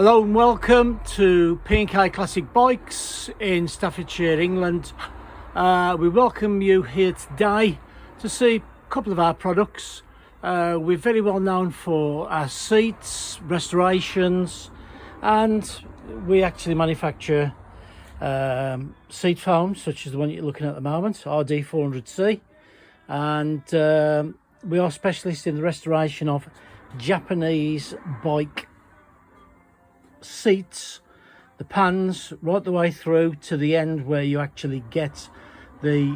Hello and welcome to P&K Classic Bikes in Staffordshire, England. We welcome you here today to see a couple of our products. We're very well known for our seats, restorations, and we actually manufacture seat foams such as the one you're looking at the moment, RD400C, and we are specialists in the restoration of Japanese bike seats, the pans, right the way through to the end where you actually get the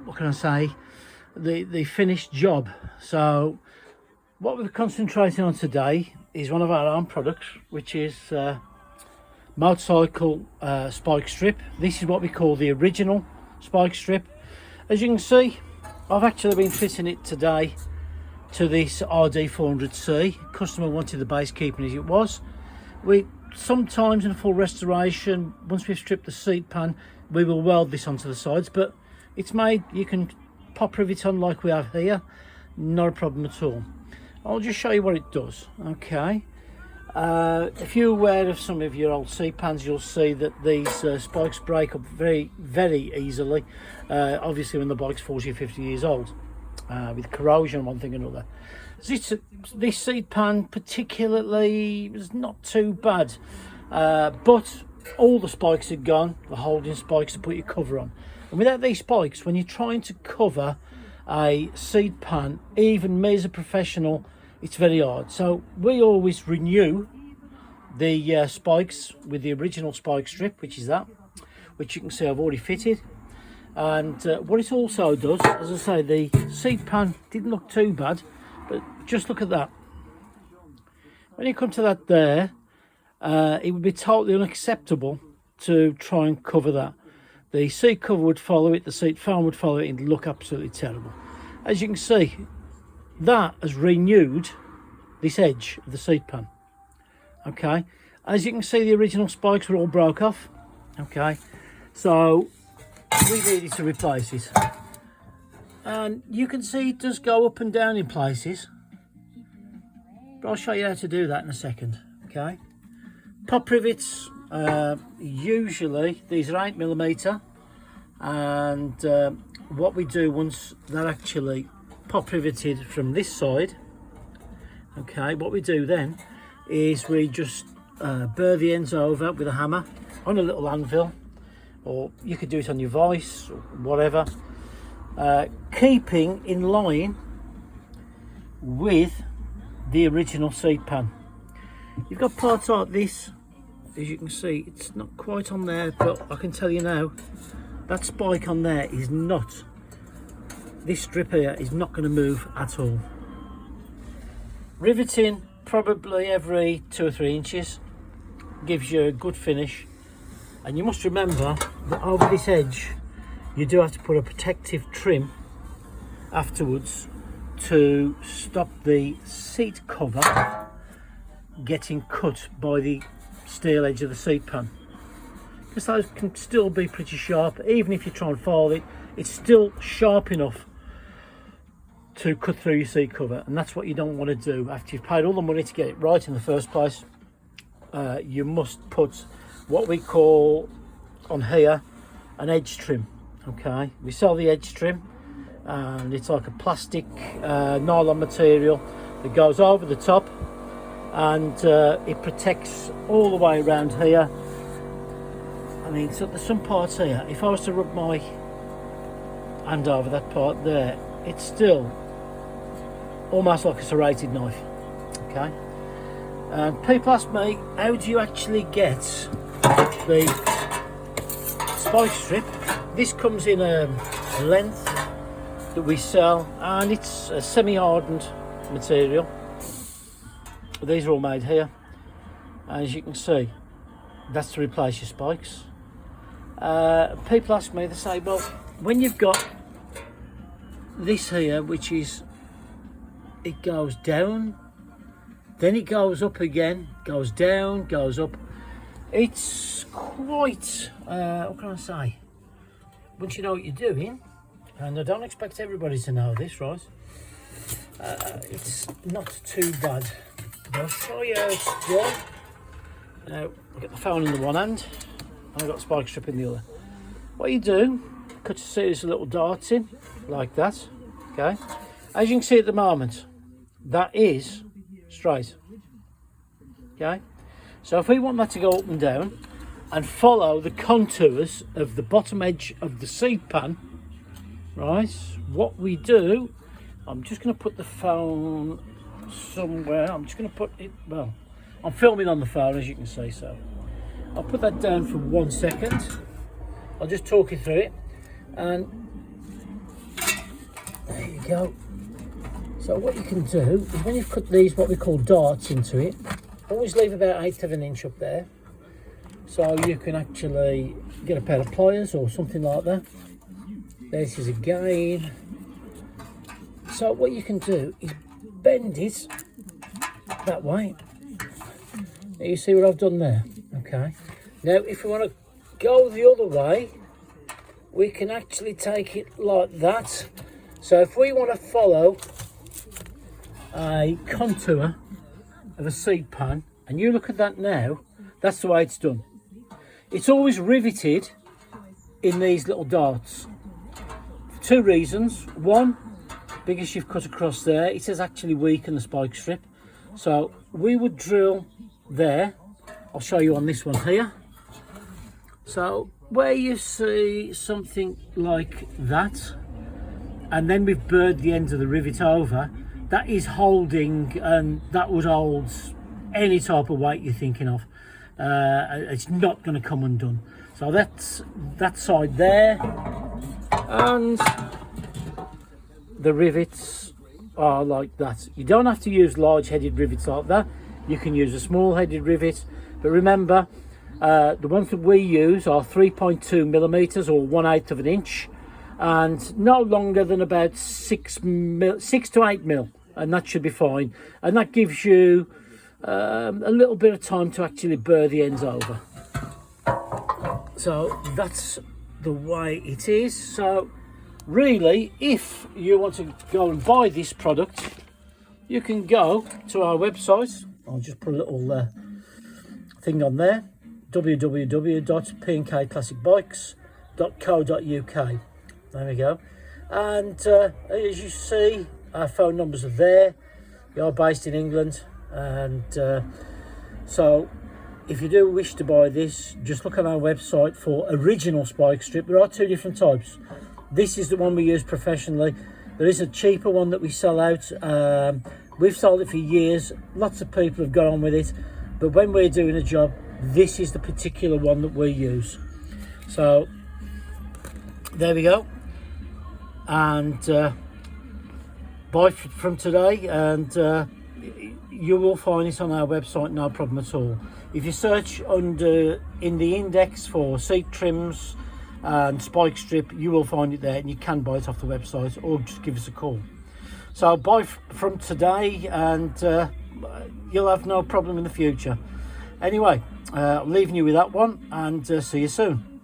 what can I say, the finished job. So what we're concentrating on today is one of our own products, which is motorcycle spike strip. This is what we call the original spike strip. As you can see, I've actually been fitting it today to this RD400C. Customer wanted the base keeping as it was. We sometimes in a full restoration, once we've stripped the seat pan, we will weld this onto the sides, but it's made, you can pop rivet on like we have here, not a problem at all. I'll just show you what it does. Okay, if you're aware of some of your old seat pans, you'll see that these spikes break up very easily, obviously when the bike's 40 or 50 years old, with corrosion, one thing or another. This seat pan particularly was not too bad, but all the spikes are gone, the holding spikes to put your cover on. And without these spikes, when you're trying to cover a seat pan, even me as a professional, it's very hard. So we always renew the spikes with the original spike strip, which is that, which you can see I've already fitted. And what it also does, as I say, the seat pan didn't look too bad, but just look at that. When you come to that there, it would be totally unacceptable to try and cover that. The seat cover would follow it, the seat foam would follow it, and it'd look absolutely terrible. As you can see, that has renewed this edge of the seat pan. Okay, as you can see, the original spikes were all broke off. Okay, so we needed to replace it. And you can see it does go up and down in places, but I'll show you how to do that in a second. Okay, pop rivets, usually these are 8mm, and what we do once they're actually pop riveted from this side, okay, what we do then is we just burr the ends over with a hammer on a little anvil, or you could do it on your vise or whatever, keeping in line with the original seat pan. You've got parts like this, as you can see, it's not quite on there, but I can tell you now, that spike on there is not, this strip here is not going to move at all. Riveting probably every 2 or 3 inches gives you a good finish. And you must remember that over this edge, you do have to put a protective trim afterwards to stop the seat cover getting cut by the steel edge of the seat pan. Because those can still be pretty sharp, even if you try and file it, it's still sharp enough to cut through your seat cover, and that's what you don't want to do. After you've paid all the money to get it right in the first place, you must put what we call on here an edge trim. Okay, we sell the edge trim, and it's like a plastic nylon material that goes over the top, and it protects all the way around here. I mean, so there's some parts here, if I was to rub my hand over that part there, it's still almost like a serrated knife. Okay, and people ask me, how do you actually get the spike strip? This comes in a length that we sell, and it's a semi-hardened material. These are all made here, as you can see, that's to replace your spikes. People ask me, they say, well, when you've got this here, which is, it goes down, then it goes up again, goes down, goes up, it's quite, what can I say, once you know what you're doing, and I don't expect everybody to know this, right, it's not too bad. I'll show you how it's done. Now I've got the phone in the one hand and I've got the spike strip in the other. What you do, cut a series of little darts in like that. Okay, as you can see at the moment, that is straight. Okay, so if we want that to go up and down and follow the contours of the bottom edge of the seed pan, right, what we do, I'm just going to put the phone somewhere. I'm just going to put it, well, I'm filming on the phone as you can see, so I'll put that down for 1 second. I'll just talk you through it, and there you go. So what you can do is when you've cut these, what we call darts, into it, always leave about 1/8 of an inch up there, so you can actually get a pair of pliers or something like that. This is again. So what you can do is bend it that way. Now you see what I've done there? Okay. Now if we want to go the other way, we can actually take it like that. So if we want to follow a contour of a seed pan, and you look at that now, that's the way it's done. It's always riveted in these little darts for 2 reasons. One, because you've cut across there, it has actually weakened the spike strip. So we would drill there. I'll show you on this one here. So where you see something like that, and then we've burred the end of the rivet over, that is holding, and that would hold any type of weight you're thinking of. It's not going to come undone. So that's that side there, and the rivets are like that. You don't have to use large headed rivets like that. You can use a small headed rivet, but remember, the ones that we use are 3.2 millimeters or 1/8 of an inch, and no longer than about 6 to 8 mil, and that should be fine. And that gives you a little bit of time to actually burr the ends over. So that's the way it is. So really, if you want to go and buy this product, you can go to our website. I'll just put a little thing on there, www.pnkclassicbikes.co.uk. There we go. And as you see, our phone numbers are there. We are based in England, and so if you do wish to buy this, just look on our website for original spike strip. There are 2 different types. This is the one we use professionally. There is a cheaper one that we sell out. We've sold it for years. Lots of people have got on with it, but when we're doing a job, this is the particular one that we use. So there we go. And buy from today, and you will find it on our website, no problem at all. If you search in the index for seat trims and spike strip, you will find it there, and you can buy it off the website or just give us a call. So buy from today, and you'll have no problem in the future. Anyway, I'm leaving you with that one, and see you soon.